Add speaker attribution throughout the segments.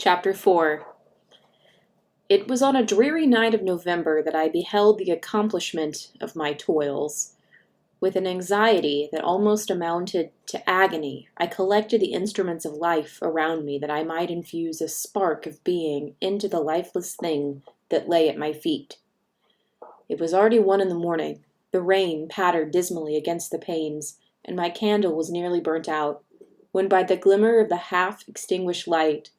Speaker 1: Chapter 4. It was on a dreary night of November that I beheld the accomplishment of my toils. With an anxiety that almost amounted to agony, I collected the instruments of life around me that I might infuse a spark of being into the lifeless thing that lay at my feet. It was already 1 in the morning. The rain pattered dismally against the panes, and my candle was nearly burnt out, when by the glimmer of the half-extinguished light,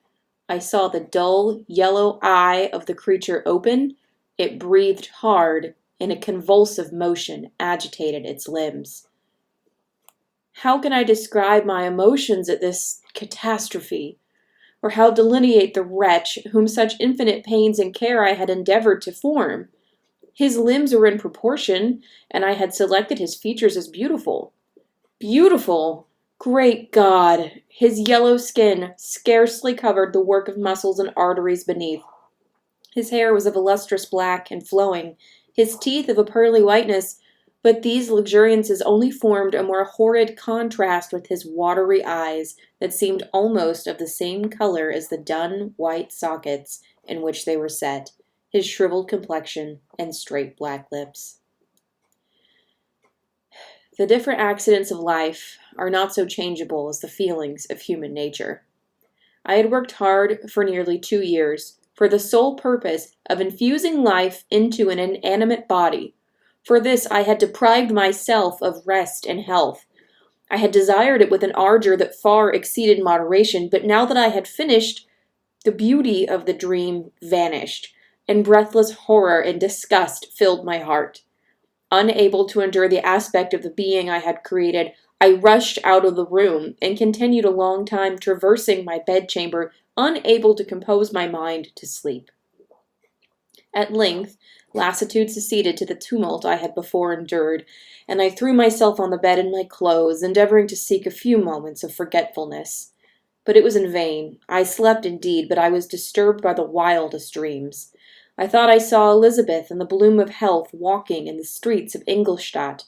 Speaker 1: I saw the dull, yellow eye of the creature open. It breathed hard, and a convulsive motion agitated its limbs. How can I describe my emotions at this catastrophe? Or how delineate the wretch whom such infinite pains and care I had endeavored to form? His limbs were in proportion, and I had selected his features as beautiful. Beautiful! Great God! His yellow skin scarcely covered the work of muscles and arteries beneath. His hair was of a lustrous black and flowing, his teeth of a pearly whiteness, but these luxuriances only formed a more horrid contrast with his watery eyes that seemed almost of the same color as the dun white sockets in which they were set, his shriveled complexion and straight black lips. The different accidents of life are not so changeable as the feelings of human nature. I had worked hard for nearly 2 years, for the sole purpose of infusing life into an inanimate body. For this I had deprived myself of rest and health. I had desired it with an ardor that far exceeded moderation, but now that I had finished, the beauty of the dream vanished, and breathless horror and disgust filled my heart. Unable to endure the aspect of the being I had created, I rushed out of the room and continued a long time traversing my bedchamber, unable to compose my mind to sleep. At length, lassitude succeeded to the tumult I had before endured, and I threw myself on the bed in my clothes, endeavoring to seek a few moments of forgetfulness. But it was in vain. I slept indeed, but I was disturbed by the wildest dreams. I thought I saw Elizabeth in the bloom of health walking in the streets of Ingolstadt.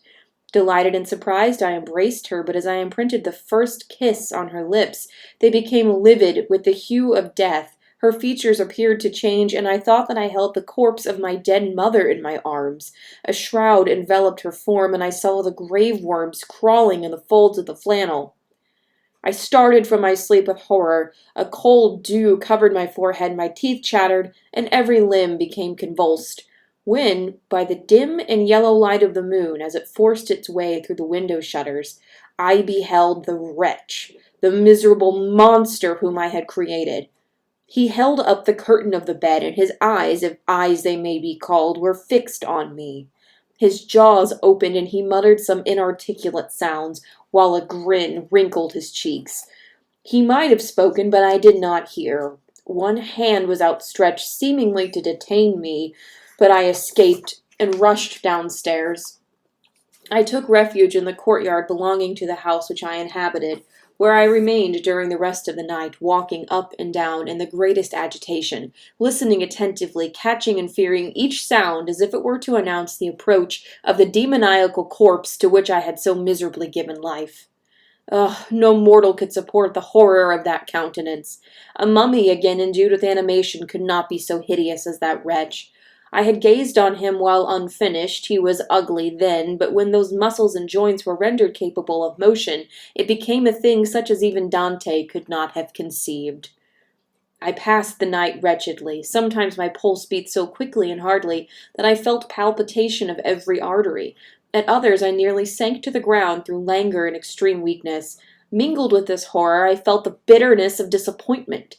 Speaker 1: Delighted and surprised, I embraced her, but as I imprinted the first kiss on her lips, they became livid with the hue of death. Her features appeared to change, and I thought that I held the corpse of my dead mother in my arms. A shroud enveloped her form, and I saw the grave worms crawling in the folds of the flannel. I started from my sleep with horror. A cold dew covered my forehead, my teeth chattered, and every limb became convulsed, when, by the dim and yellow light of the moon, as it forced its way through the window shutters, I beheld the wretch, the miserable monster whom I had created. He held up the curtain of the bed, and his eyes, if eyes they may be called, were fixed on me. His jaws opened, and he muttered some inarticulate sounds, while a grin wrinkled his cheeks. He might have spoken, but I did not hear. One hand was outstretched, seemingly to detain me, but I escaped and rushed downstairs. I took refuge in the courtyard belonging to the house which I inhabited, where I remained during the rest of the night, walking up and down in the greatest agitation, listening attentively, catching and fearing each sound as if it were to announce the approach of the demoniacal corpse to which I had so miserably given life. No mortal could support the horror of that countenance. A mummy, again endued with animation, could not be so hideous as that wretch. I had gazed on him while unfinished. He was ugly then, but when those muscles and joints were rendered capable of motion, it became a thing such as even Dante could not have conceived. I passed the night wretchedly. Sometimes my pulse beat so quickly and hardly that I felt palpitation of every artery. At others I nearly sank to the ground through languor and extreme weakness. Mingled with this horror, I felt the bitterness of disappointment.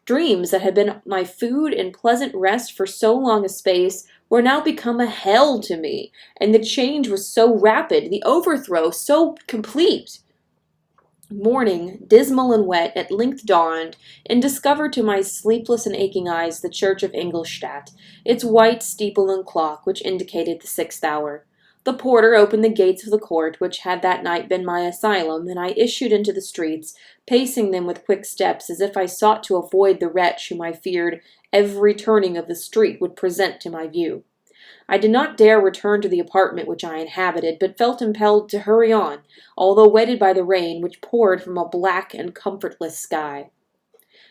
Speaker 1: Dreams that had been my food and pleasant rest for so long a space were now become a hell to me, and the change was so rapid, the overthrow so complete. Morning, dismal and wet, at length dawned, and discovered to my sleepless and aching eyes the church of Ingolstadt, its white steeple and clock, which indicated the 6th hour. The porter opened the gates of the court, which had that night been my asylum, and I issued into the streets, pacing them with quick steps, as if I sought to avoid the wretch whom I feared every turning of the street would present to my view. I did not dare return to the apartment which I inhabited, but felt impelled to hurry on, although wetted by the rain which poured from a black and comfortless sky.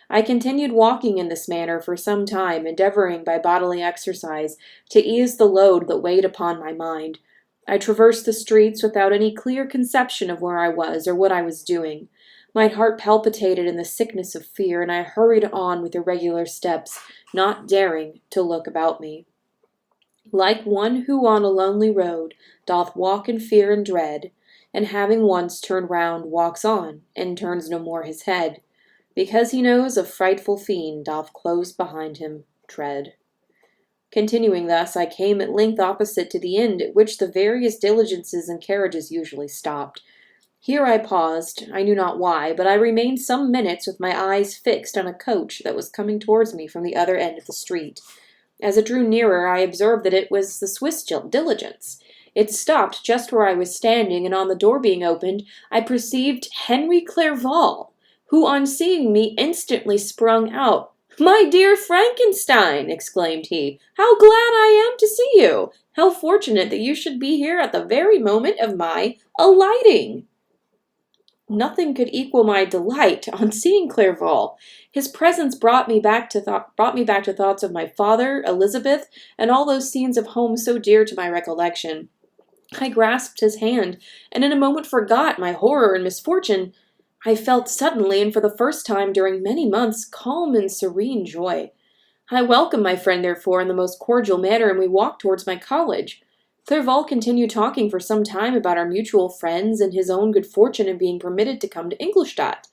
Speaker 1: I continued walking in this manner for some time, endeavoring by bodily exercise to ease the load that weighed upon my mind. I traversed the streets without any clear conception of where I was or what I was doing. My heart palpitated in the sickness of fear, and I hurried on with irregular steps, not daring to look about me. Like one who on a lonely road doth walk in fear and dread, and having once turned round walks on, and turns no more his head, because he knows a frightful fiend doth close behind him tread. Continuing thus, I came at length opposite to the inn at which the various diligences and carriages usually stopped. Here I paused, I knew not why, but I remained some minutes with my eyes fixed on a coach that was coming towards me from the other end of the street. As it drew nearer, I observed that it was the Swiss diligence. It stopped just where I was standing, and on the door being opened, I perceived Henry Clerval, who on seeing me instantly sprung out. "My dear Frankenstein!" exclaimed he, "how glad I am to see you! How fortunate that you should be here at the very moment of my alighting!" Nothing could equal my delight on seeing Clerval. His presence brought me back to thoughts of my father, Elizabeth, and all those scenes of home so dear to my recollection. I grasped his hand, and in a moment forgot my horror and misfortune. I felt suddenly, and for the first time during many months, calm and serene joy. I welcomed my friend, therefore, in the most cordial manner, and we walked towards my college. Clerval continued talking for some time about our mutual friends and his own good fortune in being permitted to come to Ingolstadt.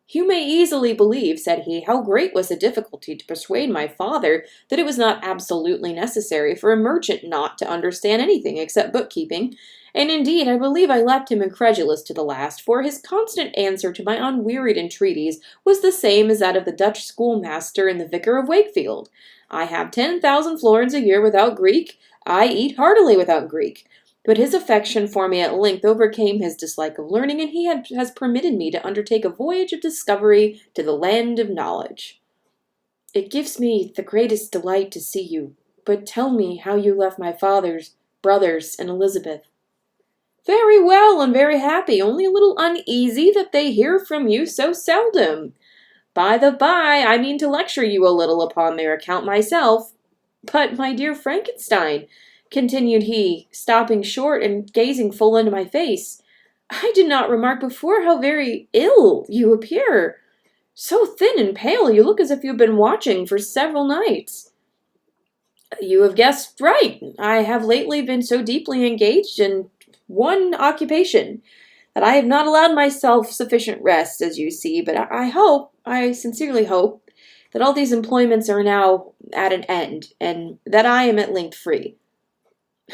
Speaker 1: "You may easily believe," said he, "how great was the difficulty to persuade my father that it was not absolutely necessary for a merchant not to understand anything except bookkeeping, and indeed I believe I left him incredulous to the last, for his constant answer to my unwearied entreaties was the same as that of the Dutch schoolmaster and the vicar of Wakefield. I have 10,000 florins a year without Greek. I eat heartily without Greek. But his affection for me at length overcame his dislike of learning, and he has permitted me to undertake a voyage of discovery to the land of knowledge. It gives me the greatest delight to see you, but tell me how you left my father's brothers and Elizabeth." "Very well and very happy, only a little uneasy that they hear from you so seldom. By the by, I mean to lecture you a little upon their account myself. But, my dear Frankenstein," continued he, stopping short and gazing full into my face, "I did not remark before how very ill you appear. So thin and pale, you look as if you had been watching for several nights." "You have guessed right. I have lately been so deeply engaged in one occupation that I have not allowed myself sufficient rest, as you see, but I sincerely hope, that all these employments are now at an end, and that I am at length free."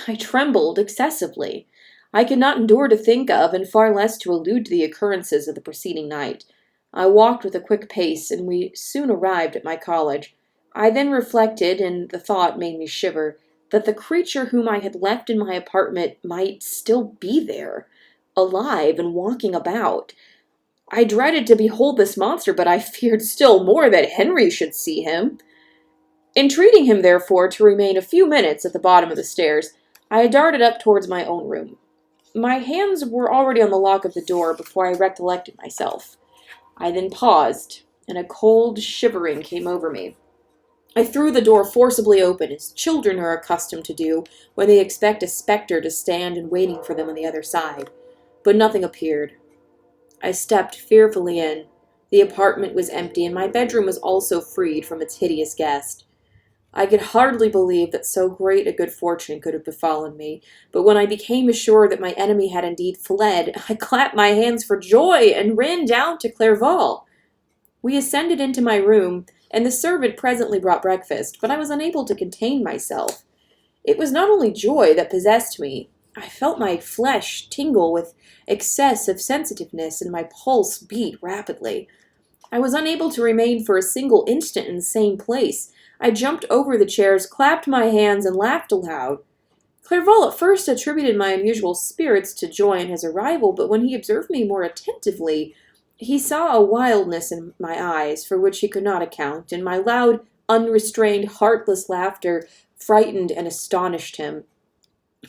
Speaker 1: I trembled excessively. I could not endure to think of, and far less to allude to the occurrences of the preceding night. I walked with a quick pace, and we soon arrived at my college. I then reflected, and the thought made me shiver, that the creature whom I had left in my apartment might still be there, alive and walking about. I dreaded to behold this monster, but I feared still more that Henry should see him. Entreating him, therefore, to remain a few minutes at the bottom of the stairs, I darted up towards my own room. My hands were already on the lock of the door before I recollected myself. I then paused, and a cold shivering came over me. I threw the door forcibly open, as children are accustomed to do when they expect a spectre to stand in waiting for them on the other side. But nothing appeared. I stepped fearfully in. The apartment was empty, and my bedroom was also freed from its hideous guest. I could hardly believe that so great a good fortune could have befallen me, but when I became assured that my enemy had indeed fled, I clapped my hands for joy and ran down to Clerval. We ascended into my room, and the servant presently brought breakfast, but I was unable to contain myself. It was not only joy that possessed me. I felt my flesh tingle with excess of sensitiveness, and my pulse beat rapidly. I was unable to remain for a single instant in the same place. I jumped over the chairs, clapped my hands, and laughed aloud. Clerval at first attributed my unusual spirits to joy in his arrival, but when he observed me more attentively, he saw a wildness in my eyes for which he could not account, and my loud, unrestrained, heartless laughter frightened and astonished him.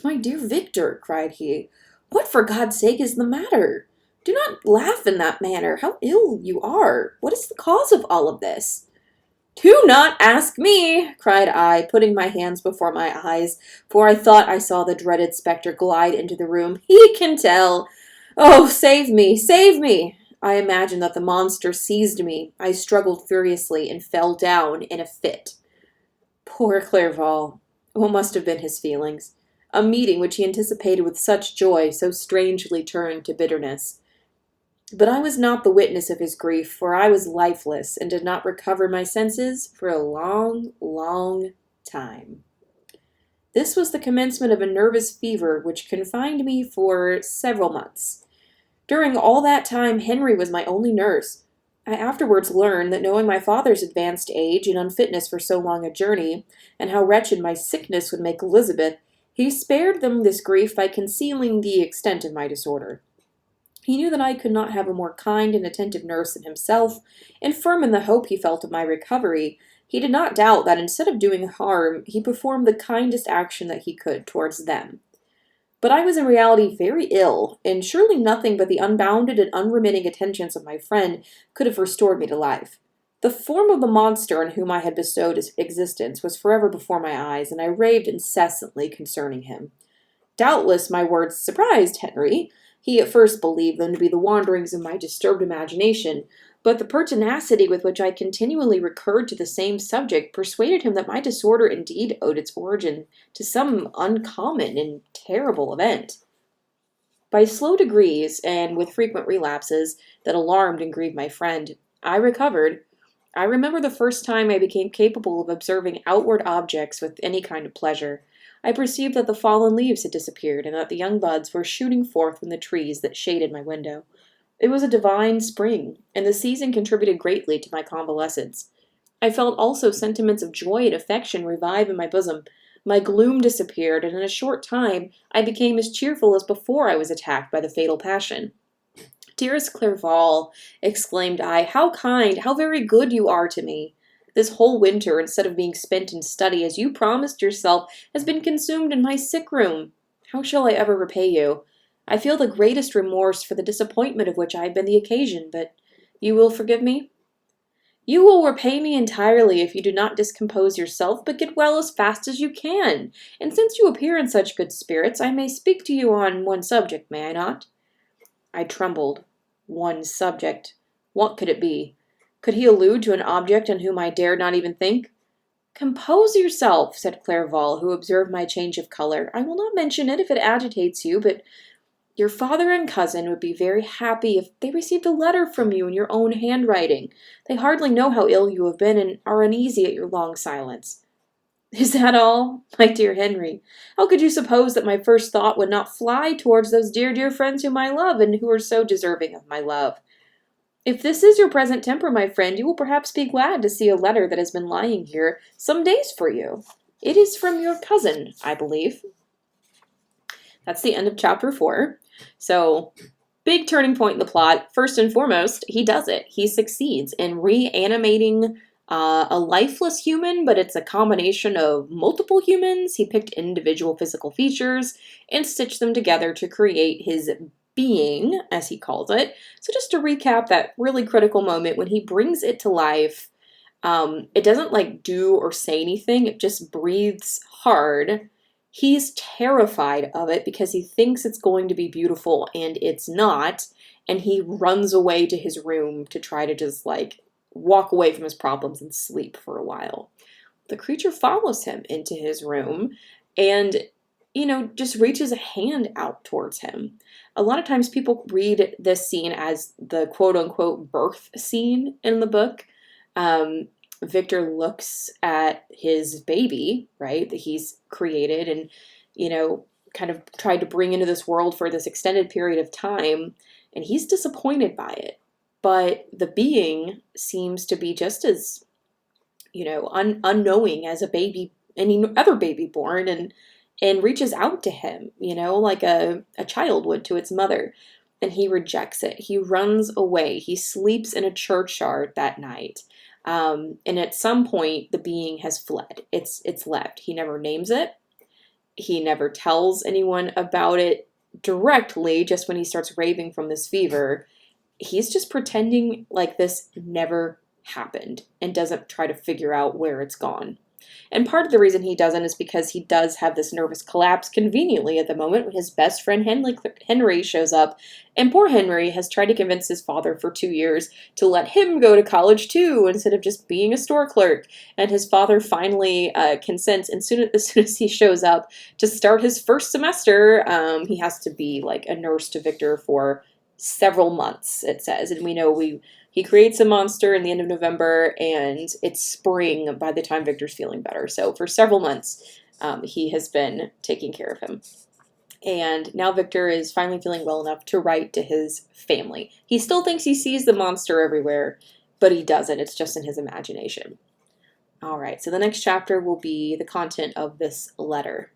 Speaker 1: "My dear Victor," cried he, "what for God's sake is the matter? Do not laugh in that manner. How ill you are. What is the cause of all of this? Do not ask me, cried I, putting my hands before my eyes, for I thought I saw the dreaded spectre glide into the room. He can tell. Oh, save me, save me! I imagined that the monster seized me. I struggled furiously and fell down in a fit. Poor Clerval. What must have been his feelings? A meeting which he anticipated with such joy so strangely turned to bitterness. But I was not the witness of his grief, for I was lifeless and did not recover my senses for a long, long time. This was the commencement of a nervous fever which confined me for several months. During all that time, Henry was my only nurse. I afterwards learned that knowing my father's advanced age and unfitness for so long a journey, and how wretched my sickness would make Elizabeth, he spared them this grief by concealing the extent of my disorder. He knew that I could not have a more kind and attentive nurse than himself, and firm in the hope he felt of my recovery, he did not doubt that instead of doing harm, he performed the kindest action that he could towards them. But I was in reality very ill, and surely nothing but the unbounded and unremitting attentions of my friend could have restored me to life. The form of the monster on whom I had bestowed his existence was forever before my eyes, and I raved incessantly concerning him. Doubtless my words surprised Henry. He at first believed them to be the wanderings of my disturbed imagination, but the pertinacity with which I continually recurred to the same subject persuaded him that my disorder indeed owed its origin to some uncommon and terrible event. By slow degrees, and with frequent relapses that alarmed and grieved my friend, I recovered. I remember the first time I became capable of observing outward objects with any kind of pleasure. I perceived that the fallen leaves had disappeared, and that the young buds were shooting forth from the trees that shaded my window. It was a divine spring, and the season contributed greatly to my convalescence. I felt also sentiments of joy and affection revive in my bosom. My gloom disappeared, and in a short time I became as cheerful as before I was attacked by the fatal passion. Dearest Clerval, exclaimed I, how kind, how very good you are to me! This whole winter, instead of being spent in study, as you promised yourself, has been consumed in my sick room. How shall I ever repay you? I feel the greatest remorse for the disappointment of which I have been the occasion, but you will forgive me? You will repay me entirely if you do not discompose yourself, but get well as fast as you can. And since you appear in such good spirits, I may speak to you on one subject, may I not? I trembled. One subject. What could it be? Could he allude to an object on whom I dared not even think? Compose yourself, said Clerval, who observed my change of color. I will not mention it if it agitates you, but your father and cousin would be very happy if they received a letter from you in your own handwriting. They hardly know how ill you have been and are uneasy at your long silence. Is that all? My dear Henry, how could you suppose that my first thought would not fly towards those dear, dear friends whom I love and who are so deserving of my love? If this is your present temper, my friend, you will perhaps be glad to see a letter that has been lying here some days for you. It is from your cousin, I believe. That's the end of chapter 4. So, big turning point in the plot. First and foremost, he does it. He succeeds in reanimating a lifeless human, but it's a combination of multiple humans. He picked individual physical features and stitched them together to create his being, as he calls it. So just to recap that really critical moment when he brings it to life, it doesn't like do or say anything. It just breathes hard. He's terrified of it because he thinks it's going to be beautiful and it's not. And he runs away to his room to try to just like walk away from his problems and sleep for a while. The creature follows him into his room and, just reaches a hand out towards him. A lot of times people read this scene as the quote-unquote birth scene in the book. Victor looks at his baby, right, that he's created and, kind of tried to bring into this world for this extended period of time, and he's disappointed by it. But the being seems to be just as, unknowing as a baby, any other baby born, and reaches out to him, like a child would to its mother. And he rejects it. He runs away. He sleeps in a churchyard that night. And at some point, the being has fled. It's left. He never names it. He never tells anyone about it. directly, just when he starts raving from this fever, he's just pretending like this never happened and doesn't try to figure out where it's gone. And part of the reason he doesn't is because he does have this nervous collapse conveniently at the moment when his best friend Henry shows up. And poor Henry has tried to convince his father for 2 years to let him go to college too instead of just being a store clerk. And his father finally consents, and as soon as he shows up to start his first semester, he has to be like a nurse to Victor for several months, it says. And we know he creates a monster in the end of November, and it's spring by the time Victor's feeling better. So for several months, he has been taking care of him. And now Victor is finally feeling well enough to write to his family. He still thinks he sees the monster everywhere, but he doesn't. It's just in his imagination. All right, so the next chapter will be the content of this letter.